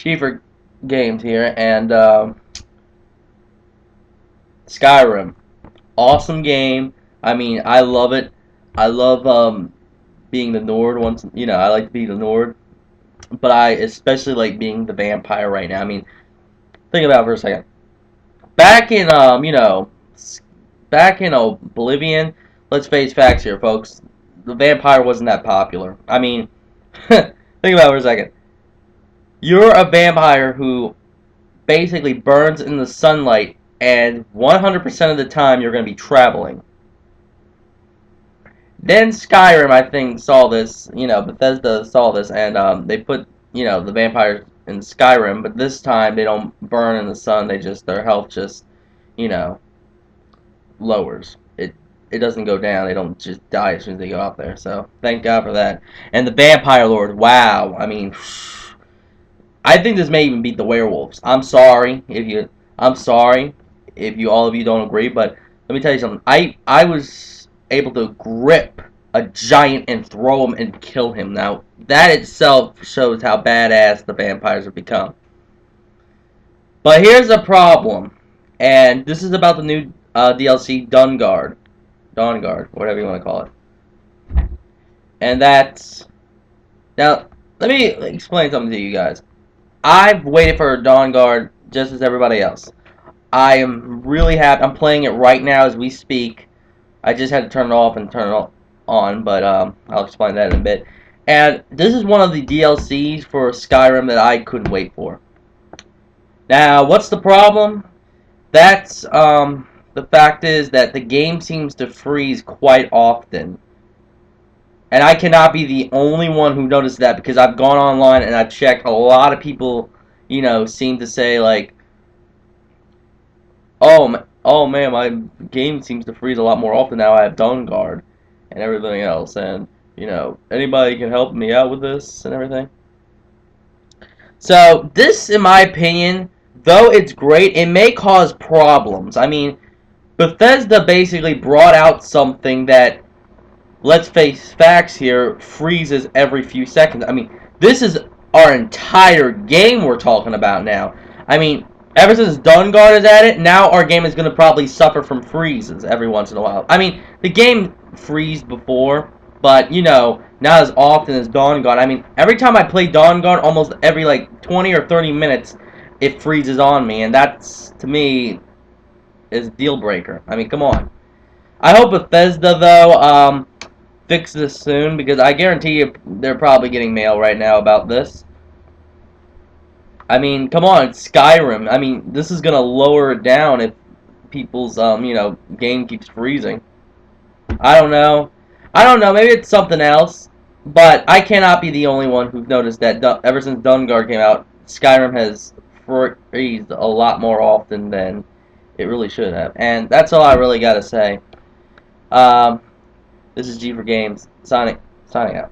cheaper games here, and Skyrim, awesome game. I mean, I love it. I love being the Nord. Once I like to be the Nord, but I especially like being the vampire right now. I mean, think about it for a second. Back in back in Oblivion, let's face facts here, folks. The vampire wasn't that popular. I mean, think about it for a second. You're a vampire who basically burns in the sunlight, and 100% of the time you're going to be traveling. Then Skyrim, I think, saw this. Bethesda saw this, and they put the vampires in Skyrim, but this time they don't burn in the sun. Their health just you know lowers. It doesn't go down. They don't just die as soon as they go out there. So thank God for that. And the Vampire Lord, wow. I mean, I think this may even beat the werewolves. I'm sorry if you all of you don't agree, but let me tell you something. I was able to grip a giant and throw him and kill him. Now that itself shows how badass the vampires have become. But here's the problem, and this is about the new DLC Dawnguard, whatever you want to call it. And that's now. Let me explain something to you guys. I've waited for Dawnguard just as everybody else. I am really happy. I'm playing it right now as we speak. I just had to turn it off and turn it on, but I'll explain that in a bit. And this is one of the DLCs for Skyrim that I couldn't wait for. Now, what's the problem? That's the fact is that the game seems to freeze quite often. And I cannot be the only one who noticed that, because I've gone online and I've checked. A lot of people, seem to say like, oh man, my game seems to freeze a lot more often now. I have Dawnguard and everything else, and anybody can help me out with this and everything. So this, in my opinion, though it's great, it may cause problems. I mean, Bethesda basically brought out something that, let's face facts here, freezes every few seconds. I mean, this is our entire game we're talking about now. I mean, ever since Dawnguard is at it, now our game is going to probably suffer from freezes every once in a while. I mean, the game freezed before, but, not as often as Dawnguard. I mean, every time I play Dawnguard, almost every, 20 or 30 minutes, it freezes on me, and that's, to me, is a deal breaker. I mean, come on. I hope Bethesda, though, fix this soon, because I guarantee you they're probably getting mail right now about this. I mean, come on, it's Skyrim. I mean, this is gonna lower it down if people's game keeps freezing. I don't know. I don't know. Maybe it's something else. But I cannot be the only one who's noticed that ever since Dawnguard came out, Skyrim has freezed a lot more often than it really should have. And that's all I really gotta say. This is G for Games, signing out.